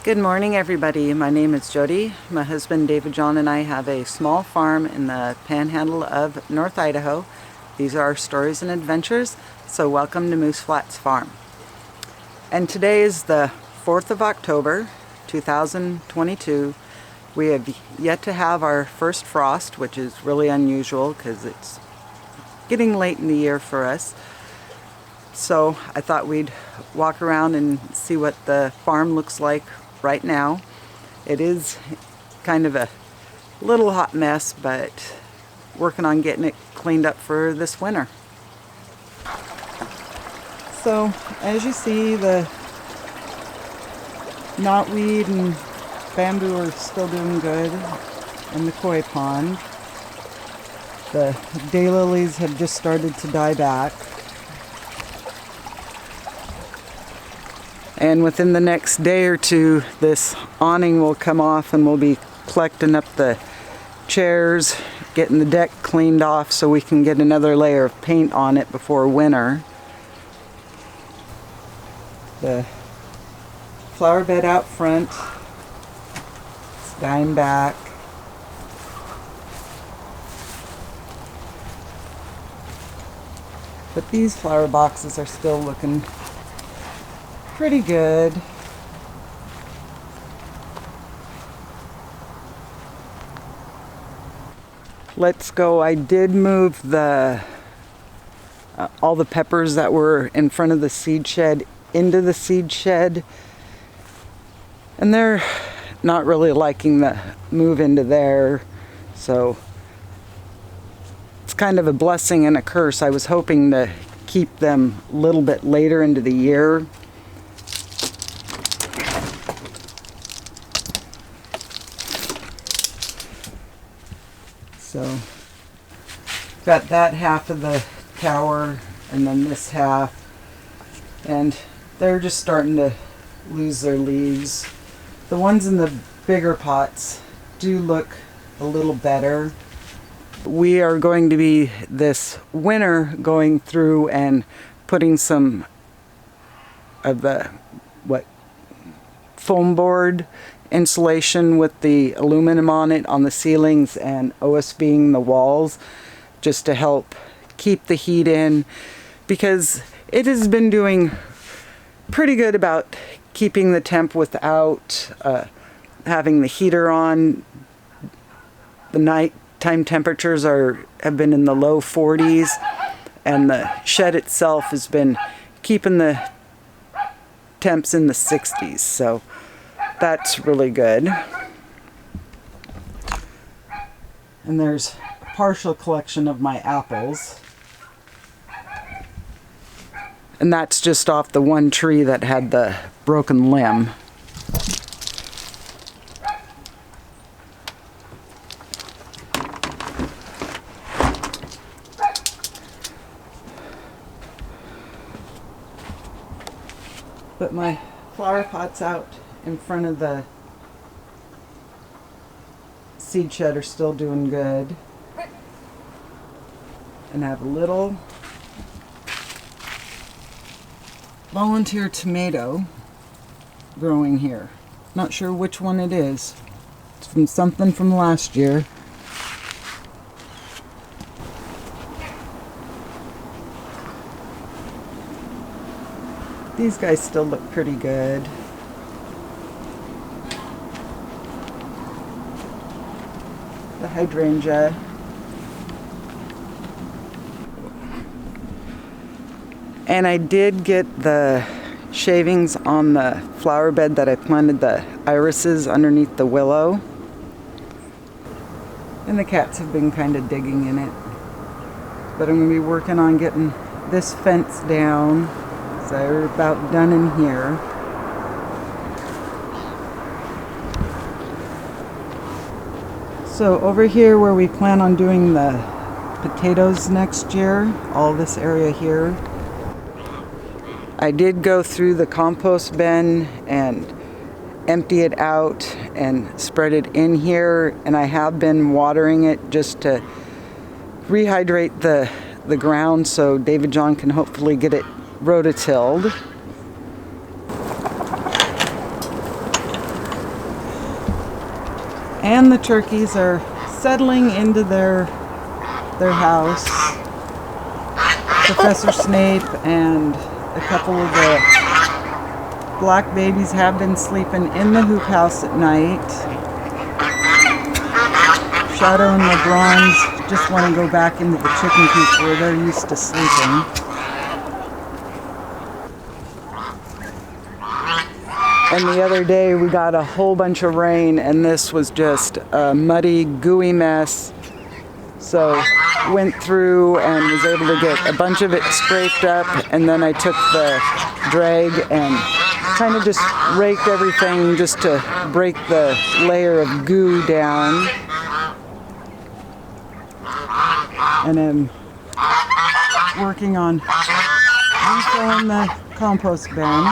Good morning, everybody. My name is Jody. My husband David John and I have a small farm in the panhandle of North Idaho. These are our stories and adventures, so welcome to Moose Flats Farm. And today is the 4th of October, 2022. We have yet to have our first frost, which is really unusual because it's getting late in the year for us. So I thought we'd walk around and see what the farm looks like right now. It is kind of a little hot mess, but working on getting it cleaned up for this winter. So as you see, the knotweed and bamboo are still doing good in the koi pond. The daylilies have just started to die back. And within the next day or two, this awning will come off and we'll be collecting up the chairs, getting the deck cleaned off so we can get another layer of paint on it before winter. The flower bed out front is dying back. But these flower boxes are still looking pretty good. Let's go. I did move the all the peppers that were in front of the seed shed into the seed shed, and they're not really liking the move into there, so it's kind of a blessing and a curse. I was hoping to keep them a little bit later into the year. So, got that half of the tower and then this half, and they're just starting to lose their leaves. The ones in the bigger pots do look a little better. We are going to be this winter going through and putting some of the foam board insulation with the aluminum on it on the ceilings and OSBing the walls, just to help keep the heat in, because it has been doing pretty good about keeping the temp without having the heater on. The nighttime temperatures have been in the low 40s, and the shed itself has been keeping the temps in the 60s, so that's really good. And there's a partial collection of my apples. And that's just off the one tree that had the broken limb. Put my flower pots out in front of the seed shed are still doing good. And I have a little volunteer tomato growing here. Not sure which one it is. It's from something from last year. These guys still look pretty good. The hydrangea. And I did get the shavings on the flower bed that I planted the irises underneath the willow. And the cats have been kind of digging in it. But I'm going to be working on getting this fence down. So we're about done in here. So over here where we plan on doing the potatoes next year, all this area here, I did go through the compost bin and empty it out and spread it in here, and I have been watering it just to rehydrate the ground so David John can hopefully get it rototilled. And the turkeys are settling into their house. Professor Snape and a couple of the black babies have been sleeping in the hoop house at night. Shadow and LeBron's just want to go back into the chicken coop where they're used to sleeping. And the other day we got a whole bunch of rain and this was just a muddy, gooey mess. So went through and was able to get a bunch of it scraped up, and then I took the drag and kind of just raked everything just to break the layer of goo down. And I'm working on refilling the compost bin.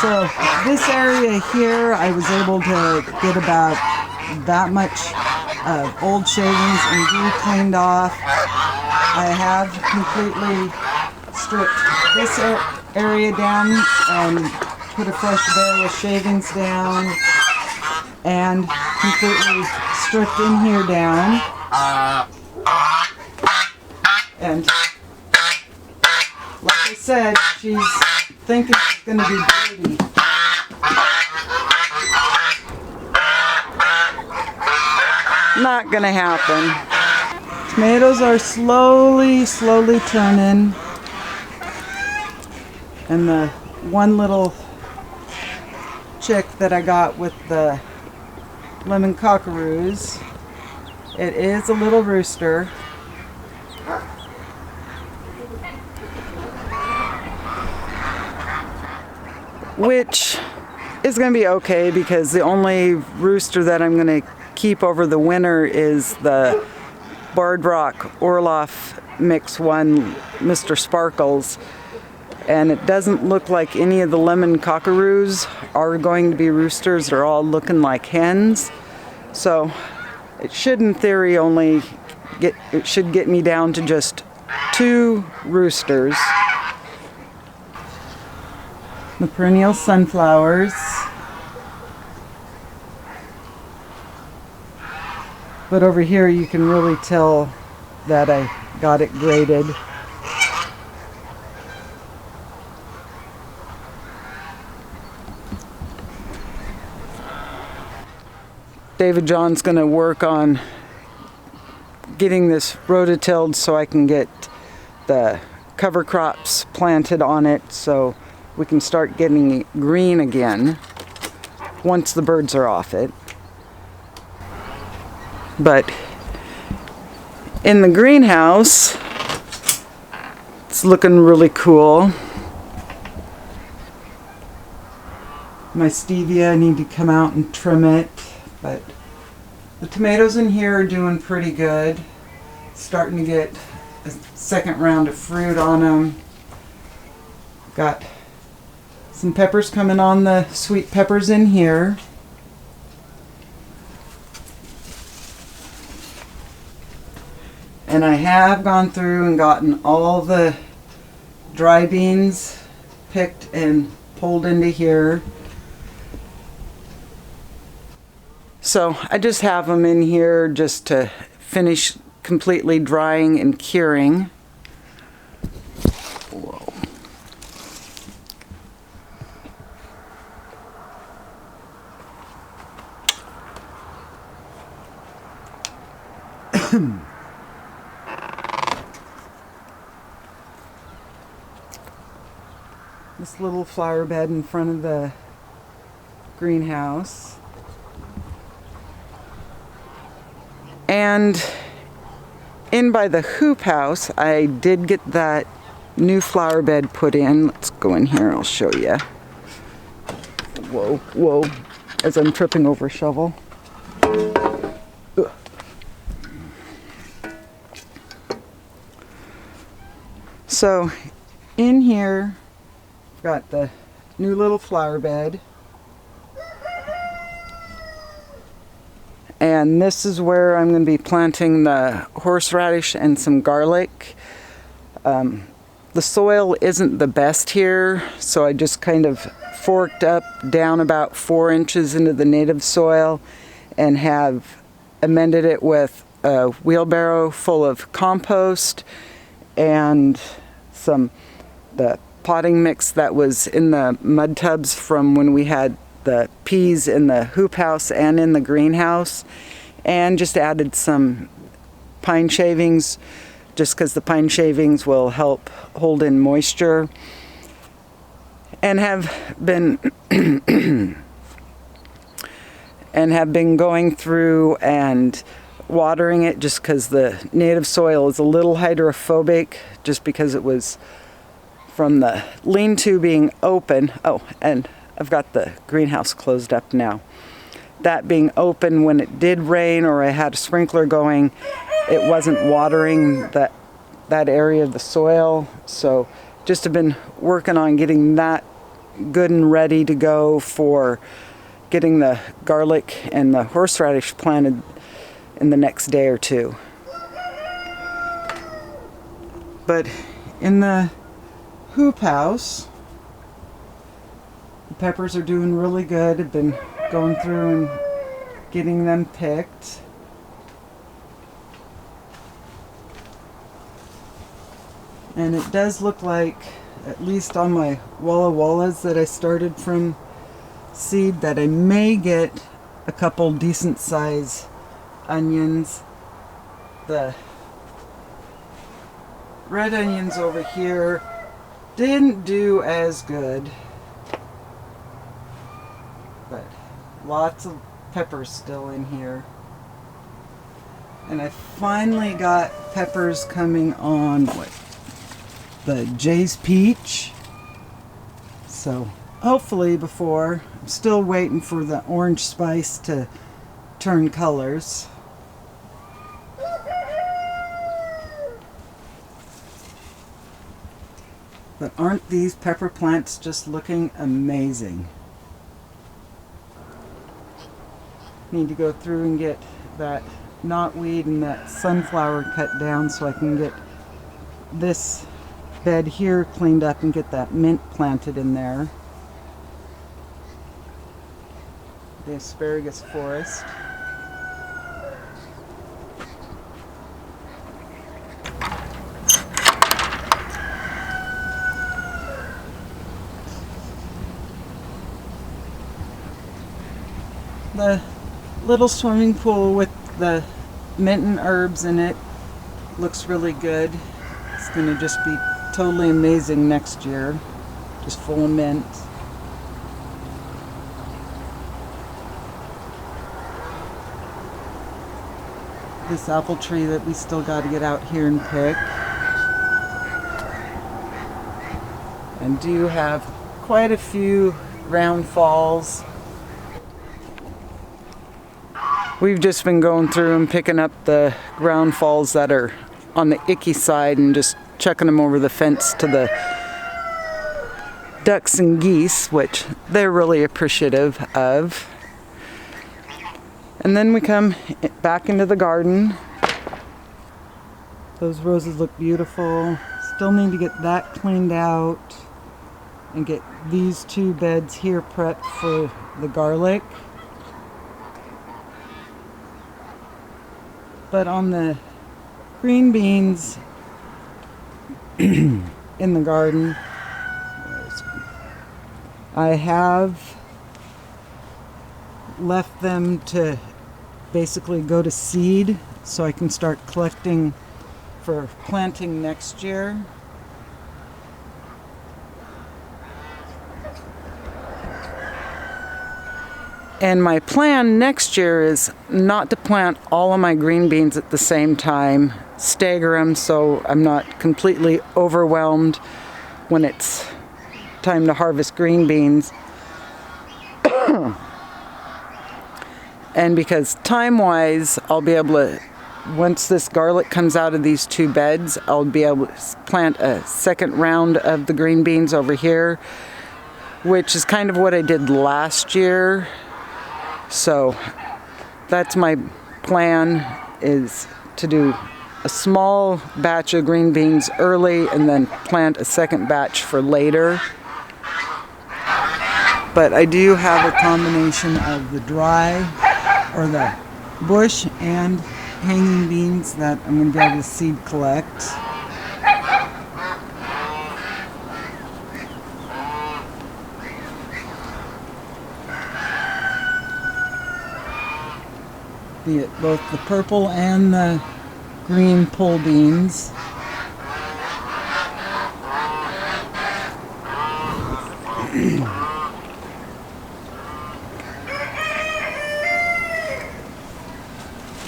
So this area here, I was able to get about that much old shavings and goo cleaned off. I have completely stripped this area down and put a fresh bale of shavings down, and completely stripped in here down. And like I said, she's thinking it's going to be dirty. Not going to happen. Tomatoes are slowly turning. And the one little chick that I got with the lemon cockaroos, it is a little rooster. Which is going to be okay because the only rooster that I'm going to keep over the winter is the Barred Rock Orloff Mix 1 Mr. Sparkles. And it doesn't look like any of the lemon cockaroos are going to be roosters. They're all looking like hens. So it should in theory it should get me down to just 2 roosters. The perennial sunflowers. But over here you can really tell that I got it graded. David John's going to work on getting this rototilled so I can get the cover crops planted on it so we can start getting it green again once the birds are off it. But in the greenhouse, it's looking really cool. My stevia, I need to come out and trim it, but the tomatoes in here are doing pretty good. Starting to get a second round of fruit on them. Got some peppers coming on, the sweet peppers in here. And I have gone through and gotten all the dry beans picked and pulled into here. So I just have them in here just to finish completely drying and curing. Whoa. This little flower bed in front of the greenhouse. And in by the hoop house, I did get that new flower bed put in. Let's go in here, I'll show you. Whoa, whoa, as I'm tripping over a shovel. Ugh. So in here, got the new little flower bed. And this is where I'm going to be planting the horseradish and some garlic. The soil isn't the best here, so I just kind of forked up down about 4 inches into the native soil and have amended it with a wheelbarrow full of compost and the potting mix that was in the mud tubs from when we had the peas in the hoop house and in the greenhouse, and just added some pine shavings just because the pine shavings will help hold in moisture, and have been going through and watering it just because the native soil is a little hydrophobic, just because it was from the lean-to being open. Oh, and I've got the greenhouse closed up now. That being open, when it did rain or I had a sprinkler going, it wasn't watering that area of the soil. So just have been working on getting that good and ready to go for getting the garlic and the horseradish planted in the next day or two. But in the hoop house, the peppers are doing really good. I've been going through and getting them picked. And it does look like, at least on my Walla Wallas that I started from seed, that I may get a couple decent size onions. The red onions over here didn't do as good, but lots of peppers still in here. And I finally got peppers coming on the Jay's Peach. So hopefully before, I'm still waiting for the orange spice to turn colors. But aren't these pepper plants just looking amazing? Need to go through and get that knotweed and that sunflower cut down so I can get this bed here cleaned up and get that mint planted in there. The asparagus forest. The little swimming pool with the mint and herbs in it looks really good. It's going to just be totally amazing next year. Just full of mint. This apple tree that we still got to get out here and pick. And do have quite a few round falls. We've just been going through and picking up the ground falls that are on the icky side and just chucking them over the fence to the ducks and geese, which they're really appreciative of. And then we come back into the garden. Those roses look beautiful. Still need to get that cleaned out and get these 2 beds here prepped for the garlic. But on the green beans in the garden, I have left them to basically go to seed so I can start collecting for planting next year. And my plan next year is not to plant all of my green beans at the same time, stagger them so I'm not completely overwhelmed when it's time to harvest green beans. And because time-wise, I'll be able to, once this garlic comes out of these 2 beds, I'll be able to plant a second round of the green beans over here, which is kind of what I did last year. So that's my plan is to do a small batch of green beans early and then plant a second batch for later. But I do have a combination of the dry or the bush and hanging beans that I'm going to be able to seed collect. Both the purple and the green pole beans.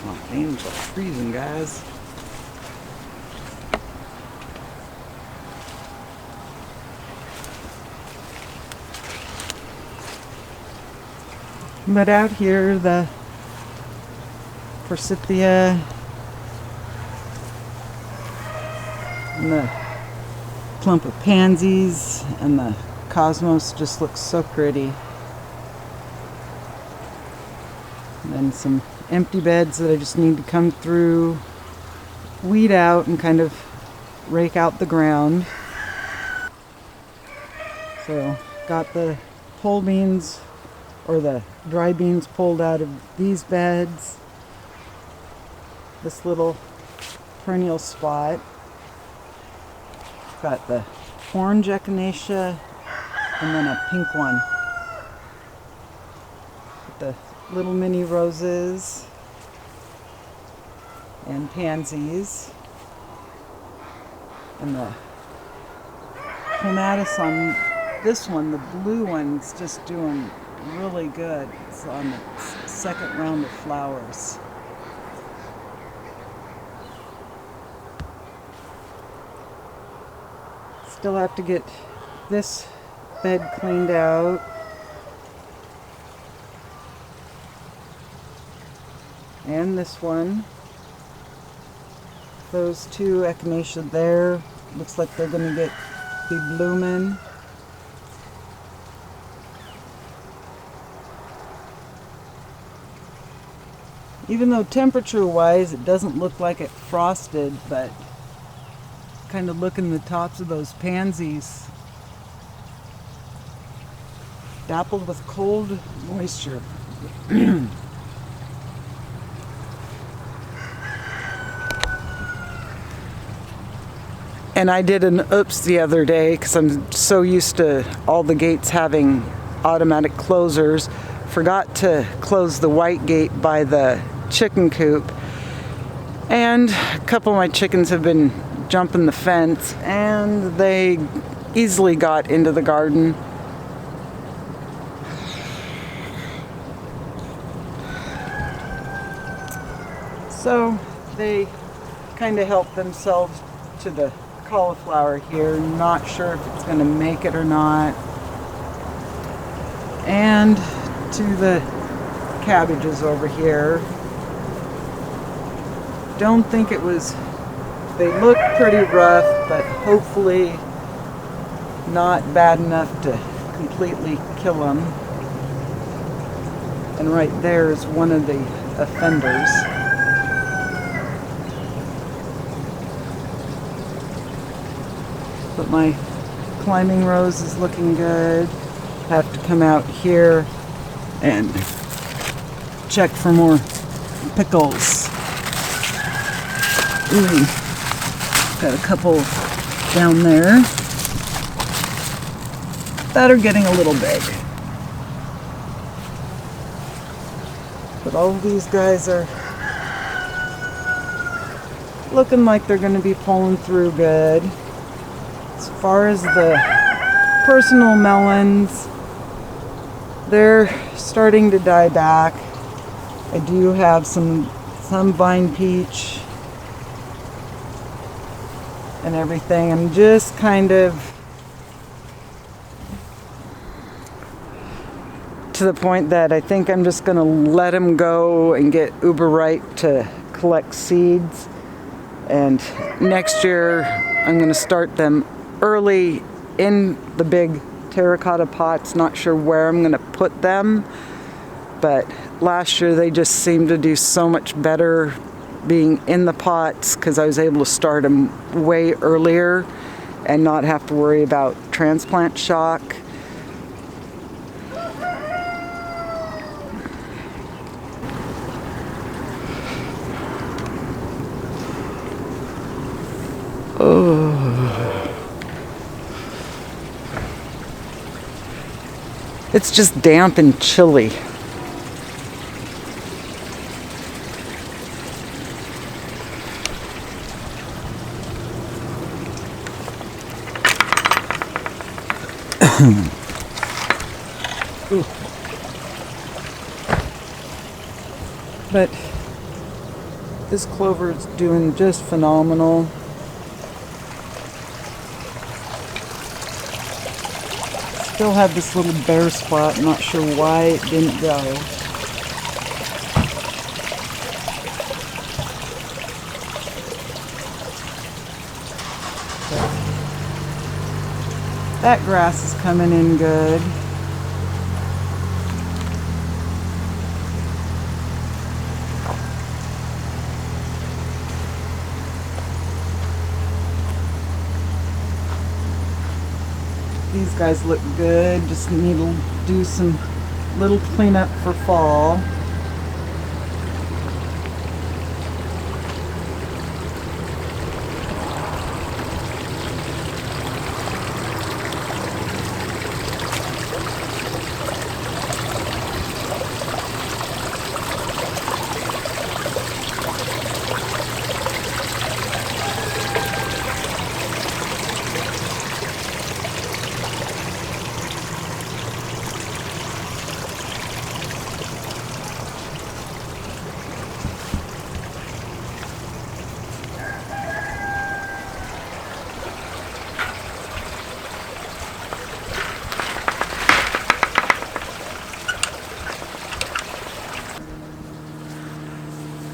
My hands are freezing, guys. But out here, the forsythia and the clump of pansies and the cosmos just looks so pretty. And then some empty beds that I just need to come through, weed out, and kind of rake out the ground. So got the pole beans or the dry beans pulled out of these beds. This little perennial spot. Got the orange echinacea and then a pink one. With the little mini roses and pansies. And the clematis on this one, the blue one's just doing really good. It's on the second round of flowers. Still have to get this bed cleaned out. And this one. Those two echinacea there. Looks like they're going to be blooming. Even though temperature-wise it doesn't look like it frosted, but kind of look in the tops of those pansies, dappled with cold moisture. And I did an oops the other day because I'm so used to all the gates having automatic closers. Forgot to close the white gate by the chicken coop. And a couple of my chickens have been jumping the fence and they easily got into the garden. So they kind of helped themselves to the cauliflower here. Not sure if it's going to make it or not. And to the cabbages over here. Don't think it was, they look pretty rough, but hopefully not bad enough to completely kill them. And right there is one of the offenders. But my climbing rose is looking good. Have to come out here and check for more pickles. Ooh, got a couple down there that are getting a little big. But all of these guys are looking like they're going to be pulling through good. As far as the personal melons, they're starting to die back. I do have some vine peach and everything. I'm just kind of to the point that I think I'm just going to let them go and get uber ripe to collect seeds. And next year I'm going to start them early in the big terracotta pots. Not sure where I'm going to put them, but last year they just seemed to do so much better being in the pots because I was able to start them way earlier and not have to worry about transplant shock. It's just damp and chilly. But this clover is doing just phenomenal. Still have this little bare spot, not sure why it didn't go. That grass is coming in good. These guys look good, just need to do some little cleanup for fall.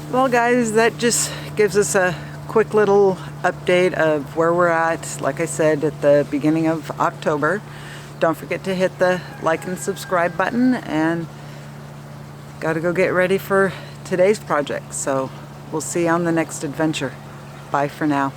Well guys, that just gives us a quick little update of where we're at. Like I said, at the beginning of October. Don't forget to hit the like and subscribe button, and gotta go get ready for today's project. So we'll see you on the next adventure. Bye for now.